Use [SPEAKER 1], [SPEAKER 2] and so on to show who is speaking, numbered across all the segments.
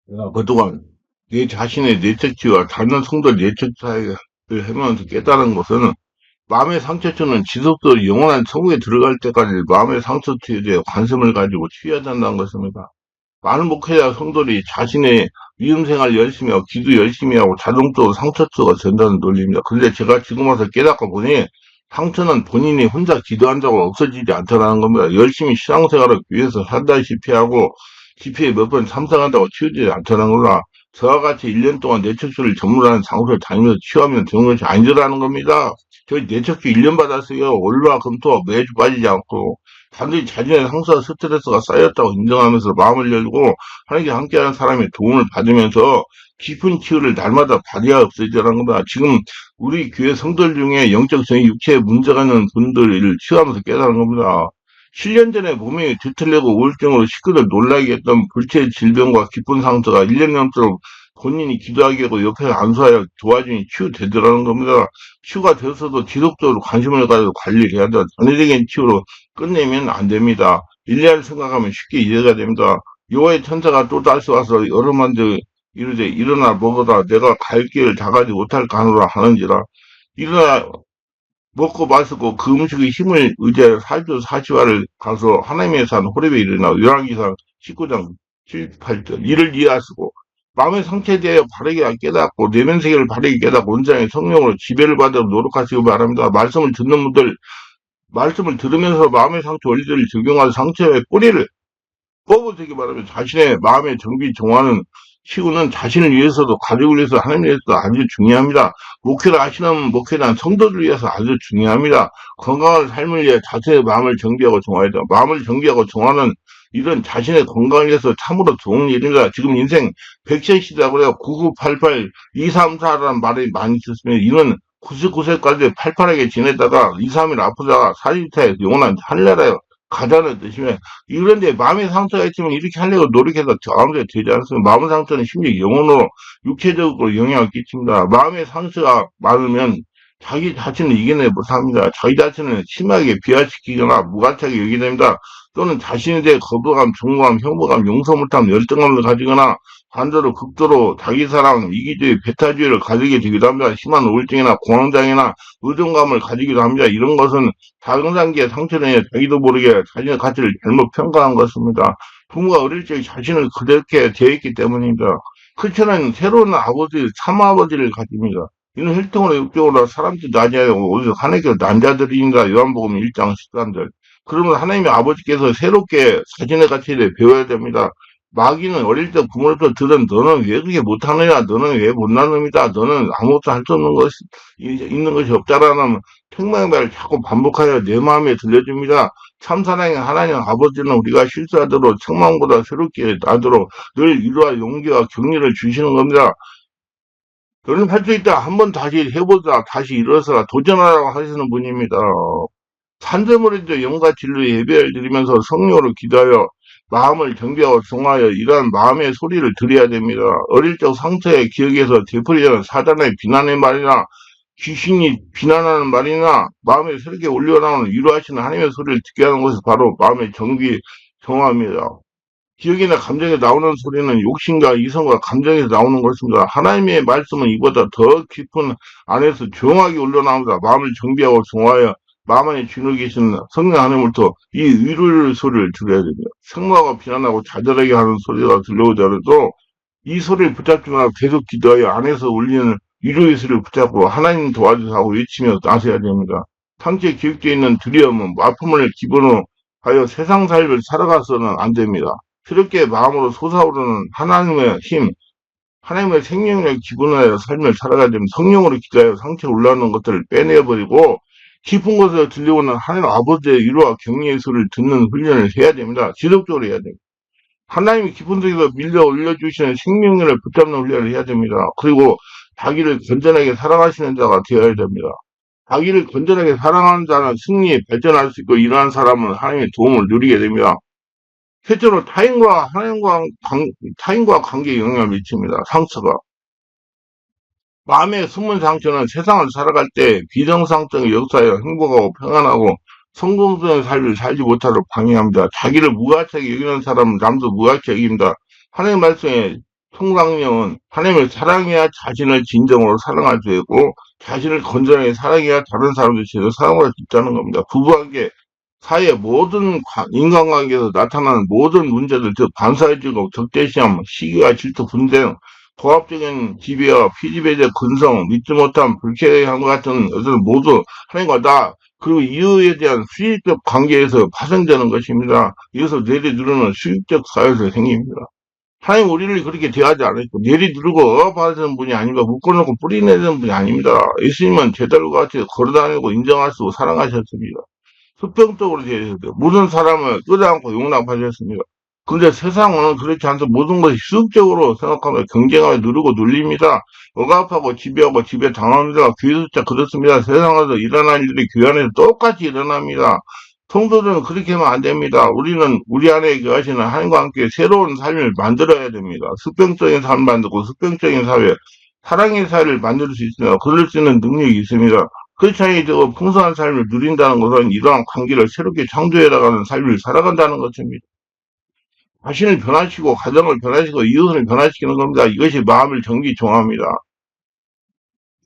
[SPEAKER 1] 내가 그동안 내 자신의 내적지와 다른 성도 내적 사이를 해면서 깨달은 것은 마음의 상처처는 지속적으로 영원한 천국에 들어갈 때까지 마음의 상처에 대해 관심을 가지고 취해야 된다는 것입니다. 많은 목회자 성도들이 자신의 믿음 생활 열심히 하고 기도 열심히 하고 자동적으로 상처가 된다는 논리입니다. 그런데 제가 지금 와서 깨닫고 보니 상처는 본인이 혼자 기도한다고 없어지지 않다는 겁니다. 열심히 신앙생활을 위해서 살다시피 하고 집회에 몇 번 참석한다고 치유되지 않다는 거나 저와 같이 1년 동안 뇌척수를 전문하는 장소를 다니면서 치유하면 되는 것이 아니더라는 겁니다. 저희 뇌척수 1년 받았어요. 월화 금토 매주 빠지지 않고 단지 자신의 상처와 스트레스가 쌓였다고 인정하면서 마음을 열고 하나님께 함께하는 사람의 도움을 받으면서 깊은 치유를 날마다 받아야 없어지라는 겁니다. 지금 우리 교회 성도들 중에 영적 성이 육체에 문제가 있는 분들을 치유하면서 깨달은 겁니다. 7년 전에 몸이 뒤틀리고 우울증으로 식구들 놀라게 했던 불치의 질병과 기쁜 상처가 1년 넘도록 본인이 기도하게 하고 옆에서 안수하여 도와주니 치유되더라는 겁니다. 치유가 되었어도 지속적으로 관심을 가지고 관리를 해야 돼. 전회적인 치유로 끝내면 안 됩니다. 일리를 생각하면 쉽게 이해가 됩니다. 여호와의 천사가 또 다시 와서 여러 만들 이르되 일어나 먹어라 내가 갈 길을 다 가지 못할까 하노라 하는지라 일어나 먹고 마시고 그 음식의 힘을 의지하여 4주 40일을 가서 하나님의 산 호렙에 이르나 열왕기상 19장 7, 8절 이를 이해하시고 마음의 상태에 대하여 바르게 깨닫고 내면 세계를 바르게 깨닫고 온전히 성령으로 지배를 받으려 노력하시기 바랍니다. 말씀을 듣는 분들 말씀을 들으면서 마음의 상처 원리들을 적용하여 상처의 뿌리를 뽑아주기 바랍니다. 자신의 마음의 정비 정화는 치유는 자신을 위해서도 가족을 위해서 하나님을 위해서도 아주 중요합니다. 목회를 하시는 목회단 성도들 위해서 아주 중요합니다. 건강한 삶을 위해 자신의 마음을 정비하고 정화해야 돼요. 마음을 정비하고 정화는 이런 자신의 건강을 위해서 참으로 좋은 일입니다. 지금 인생 100세 시대라고 해요. 9988, 234라는 말이 많이 있었습니다. 이는 99세까지 팔팔하게 지내다가 2, 3일 아프다가 40세에 영원한 하늘나라에 가자는 뜻이면 이런데 마음의 상처가 있으면 이렇게 하려고 노력해도 아무데도 되지 않습니다. 마음의 상처는 심지어 영혼으로 육체적으로 영향을 끼칩니다. 마음의 상처가 많으면 자기 자신을 이겨내지 못합니다. 자기 자신을 심하게 비하시키거나 무가치하게 여기게 됩니다. 또는 자신에 대해 거부감, 중무감, 혐오감, 용서 못함, 열등감을 가지거나 반대로 극도로 자기사랑, 이기주의, 배타주의를 가지게 되기도 합니다. 심한 우울증이나 공황장애나 의존감을 가지기도 합니다. 이런 것은 작은 단계의 상처는 자기도 모르게 자신의 가치를 잘못 평가한 것입니다. 부모가 어릴 적 자신을 그렇게 대했기 때문입니다. 크리스천은 새로운 아버지, 참아버지를 가집니다. 이는 혈통으로 육적으로 사람들 낮아하고 오히려 하나님께서 난자들입니다. 요한복음 1장 13절. 그러면 하나님의 아버지께서 새롭게 자신의 가치에 대해 배워야 됩니다. 마귀는 어릴 때 부모로부터 들은 너는 왜 그렇게 못하느냐, 너는 왜 못난 놈이다, 너는 아무것도 할 수 없는 것이 있는 것이 없다라는 책망의 말을 자꾸 반복하여 내 마음에 들려줍니다. 참 사랑의 하나님 아버지는 우리가 실수하도록 책망보다 새롭게 나도록 늘 위로와 용기와 격려를 주시는 겁니다. 너는 할 수 있다. 한번 다시 해보자. 다시 일어서라. 도전하라고 하시는 분입니다. 산들물에도 영과 진리의 예배를 드리면서 성령으로 기도하여 마음을 정비하고 정하여 이러한 마음의 소리를 들어야 됩니다. 어릴 적 상처의 기억에서 되풀이되는 사단의 비난의 말이나 귀신이 비난하는 말이나 마음에 새롭게 올려나오는 위로하시는 하나님의 소리를 듣게 하는 것이 바로 마음의 정비, 정화입니다. 기억이나 감정에 나오는 소리는 욕심과 이성과 감정에서 나오는 것입니다. 하나님의 말씀은 이보다 더 깊은 안에서 조용하게 올려나옵니다. 마음을 정비하고 정화하여 마음 안에 주인을 계시는 성령 하나님으로부터 이 위로의 소리를 들어야 됩니다. 책망하고 비난하고 좌절하게 하는 소리가 들려오더라도 이 소리를 붙잡지 말고 계속 기도하여 안에서 울리는 위로의 소리를 붙잡고 하나님 도와주사고 외치며 나서야 됩니다. 상처에 기억되어 있는 두려움은 아픔을 기본으로 하여 세상 삶을 살아가서는 안 됩니다. 새롭게 마음으로 솟아오르는 하나님의 힘, 하나님의 생명력을 기본으로 삶을 살아가야 됩니다. 성령으로 기도하여 상처에 올라오는 것들을 빼내버리고 깊은 곳에서 들려오는 하나님 아버지의 위로와 격려의 소리를 듣는 훈련을 해야 됩니다. 지속적으로 해야 됩니다. 하나님이 깊은 속에서 밀려 올려주시는 생명력을 붙잡는 훈련을 해야 됩니다. 그리고 자기를 건전하게 사랑하시는 자가 되어야 됩니다. 자기를 건전하게 사랑하는 자는 승리에 발전할 수 있고 이러한 사람은 하나님의 도움을 누리게 됩니다. 실제로 타인과 관계에 영향을 미칩니다. 상처가. 마음의 숨은 상처는 세상을 살아갈 때 비정상적인 역사에 행복하고 평안하고 성공적인 삶을 살지 못하도록 방해합니다. 자기를 무가치하게 여기는 사람은 남도 무가치하게 여깁니다. 하나님의 말씀에 통상령은 하나님을 사랑해야 자신을 진정으로 사랑할 수 있고 자신을 건전하게 사랑해야 다른 사람들 제대로 사랑할 수 있다는 겁니다. 부부관계, 사이의 모든 인간관계에서 나타나는 모든 문제들, 즉 반사회적이고 적대시험, 시기와 질투, 분쟁, 고압적인 지배와 피지배적 근성, 믿지 못한 불쾌함 같은 것을 모두 하나님과 나 그리고 이유에 대한 수직적 관계에서 파생되는 것입니다. 이것을 내리누르는 수직적 사회에서 생깁니다. 하나님 우리를 그렇게 대하지 않았고 내리누르고 억압하시는 분이 아니고 묶어놓고 뿌리내는 분이 아닙니다. 예수님은 제자들과 같이 걸어다니고 인정하시고 사랑하셨습니다. 수평적으로 대하셨어요. 모든 사람을 끌어안고 용납하셨습니다. 근데 세상은 그렇지 않고 모든 것이 수직적으로 생각하며 경쟁하며 누르고 눌립니다. 억압하고 지배하고 지배당합니다. 교회 숫자 그렇습니다. 세상에서 일어난 일들이 교회 안에서 똑같이 일어납니다. 성도들은 그렇게 하면 안 됩니다. 우리는 우리 안에 계시는 하나님과 함께 새로운 삶을 만들어야 됩니다. 수평적인 삶을 만들고 수평적인 사회, 사랑의 사회를 만들 수 있습니다. 그럴 수 있는 능력이 있습니다. 크리스찬이 되고 풍성한 삶을 누린다는 것은 이러한 관계를 새롭게 창조해 나가는 삶을 살아간다는 것입니다. 자신을 변화시키고 가정을 변화시키고 이웃을 변화시키는 겁니다. 이것이 마음을 정기 정화합니다.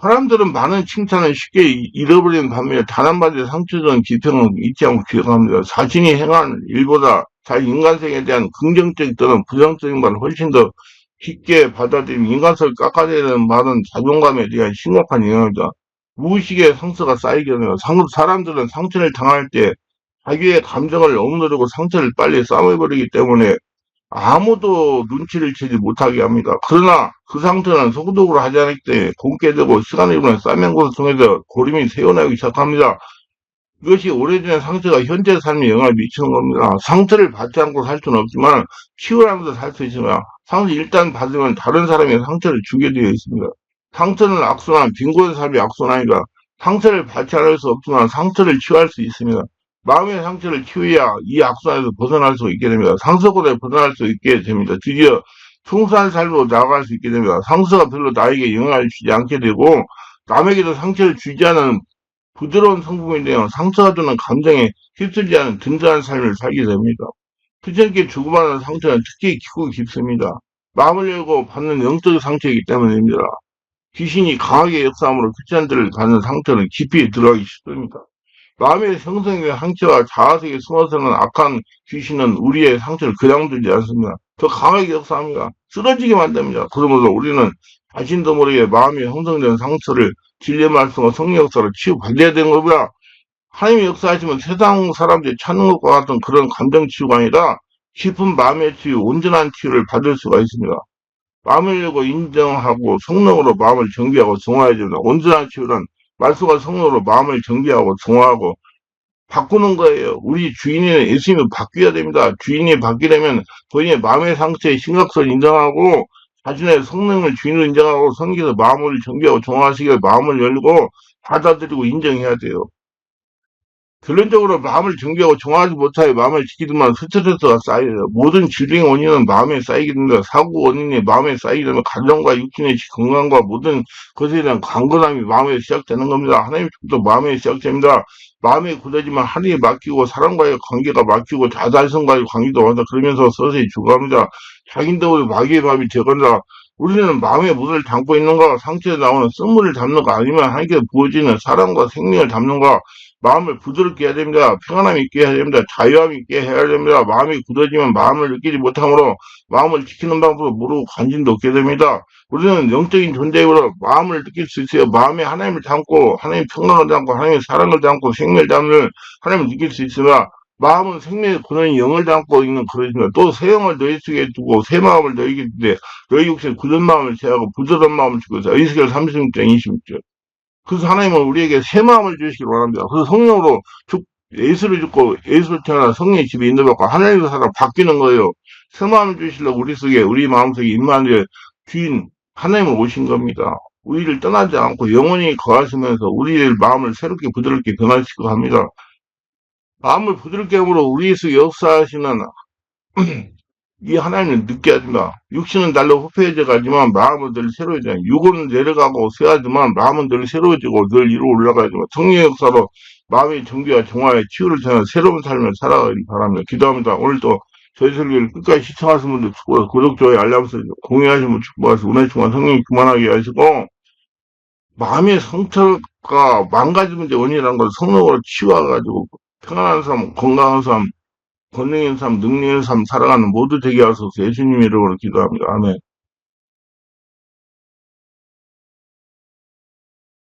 [SPEAKER 1] 사람들은 많은 칭찬을 쉽게 잃어버리는 반면에 단 한마디의 상처적인 비평은 잊지 않고 기억합니다. 자신이 행한 일보다 자기 인간성에 대한 긍정적 또는 부정적인 말을 훨씬 더 쉽게 받아들이면 인간성을 깎아내리는 말은 자존감에 대한 심각한 영향이다. 무의식의 상처가 쌓이게 됩니다. 사람들은 상처를 당할 때 자기의 감정을 억누르고 상처를 빨리 싸매버리기 때문에 아무도 눈치를 채지 못하게 합니다. 그러나 그 상태는 소극적으로 하지 않기 때문에 곪게 되고 시간이 흐르면 쌓인 것을 통해서 고름이 새어나기 시작합니다. 이것이 오래전의 상처가 현재 삶에 영향을 미치는 겁니다. 상처를 받지 않고 살 수는 없지만 치유하면서 살 수 있습니다. 상처 일단 받으면 다른 사람에게 상처를 주게 되어 있습니다. 상처는 악순환, 빈곤의 삶이 악순환이다. 상처를 받지 않을 수 없지만 상처를 치유할 수 있습니다. 마음의 상처를 치유해야 이 악순환에서 벗어날 수 있게 됩니다. 상처고에 벗어날 수 있게 됩니다. 드디어 풍성한 삶으로 나아갈 수 있게 됩니다. 상처가 별로 나에게 영향을 주지 않게 되고 남에게도 상처를 주지 않은 부드러운 성품이 되어 상처가 주는 감정에 휩쓸지 않은 든든한 삶을 살게 됩니다. 크리스천께 주고받는 상처는 특히 깊고 깊습니다. 마음을 열고 받는 영적 상처이기 때문입니다. 귀신이 강하게 역사함으로 크리스천들을 받는 상처는 깊이 들어가기 쉽습니다. 마음의 성성의 상처와 자아색에 숨어서는 악한 귀신은 우리의 상처를 그냥 두지 않습니다. 더 강하게 역사합니다. 쓰러지게 만듭니다. 그러면서 우리는 자신도 모르게 마음에 형성된 상처를 진리의 말씀과 성령 역사로 치유받아야 되는 겁니다. 하나님의 역사하시면 세상 사람들이 찾는 것과 같은 그런 감정 치유가 아니라 깊은 마음의 치유, 온전한 치유를 받을 수가 있습니다. 마음을 열고 인정하고 성령으로 마음을 정비하고 정화해야 됩니다. 온전한 치유는 말씀과 성령으로 마음을 정비하고 정화하고 바꾸는 거예요. 우리 주인은 예수님이 바뀌어야 됩니다. 주인이 바뀌려면 본인의 마음의 상처의 심각성을 인정하고 자신의 성령을 주인으로 인정하고 성경에서 마음을 정비하고 정화하시기에 마음을 열고 받아들이고 인정해야 돼요. 결론적으로 마음을 정비하고 정화하지 못하여 마음을 지키지만 스트레스가 쌓여요. 모든 질병의 원인은 마음에 쌓이게 됩니다. 사고 원인이 마음에 쌓이게 되면 가정과 육신의 건강과 모든 것에 대한 강건함이 마음에 시작되는 겁니다. 하나님의 축도 마음에 시작됩니다. 마음이 굳어지면 하나님이 맡기고 사람과의 관계가 맡기고 자달성과의 관계도 완다. 그러면서 서서히 죽어갑니다. 자긴도 마귀의 밥이 되건다. 우리는 마음의 물을 담고 있는 거, 상처에 나오는 쓴물을 담는 거 아니면 하나님께 부어지는 사랑과 생명을 담는 거, 마음을 부드럽게 해야 됩니다. 평안함 있게 해야 됩니다. 자유함 있게 해야 됩니다. 마음이 굳어지면 마음을 느끼지 못하므로 마음을 지키는 방법을 모르고 관심도 없게 됩니다. 우리는 영적인 존재로 마음을 느낄 수 있어요. 마음에 하나님을 담고 하나님의 평강을 담고 하나님의 사랑을 담고 생명을 담는 하나님을 느낄 수 있으나 마음은 생명의 굳은 영을 담고 있는 그릇입니다. 또 새 영을 너희 속에 두고 새 마음을 너희에게 주되 너희 육신에 굳은 마음을 제하고 부드러운 마음을 주고 있어요. 에스겔 36장 26절. 그래서 하나님은 우리에게 새 마음을 주시길 원합니다. 그래서 성령으로 예수를 죽고 예수를 태어나 성령의 집에 인도받고 하나님의 사람 바뀌는 거예요. 새 마음을 주시려고 우리 속에 우리 마음속에 임마누엘 주인 하나님을 오신 겁니다. 우리를 떠나지 않고 영원히 거하시면서 우리의 마음을 새롭게 부드럽게 변화시키고 합니다. 마음을 부드럽게 함으로 우리 속에 역사하시는 이 하나님을 느껴야 됩니다. 육신은 날로 후패해져 가지만 마음은 늘 새로워져요. 육은 내려가고 쇠하지만 마음은 늘 새로워지고 늘 위로 올라가지만 성령의 역사로 마음의 정비와 정화의 치유를 통해 새로운 삶을 살아가길 바랍니다. 기도합니다. 오늘도 저희 설교를 끝까지 시청하신 분들 축복하고, 구독, 좋아요, 알람 설정, 공유하시는 분 축복하시고, 은혜 충만 성령 충만하게 하시고, 마음의 상처가 망가지는 데 원인이라는 걸 성령으로 치유해가지고, 평안한 삶, 건강한 삶, 권능 있는 삶, 능력 있는 삶 살아가는 모두 되게 하소서. 예수님 이름으로 기도합니다. 아멘.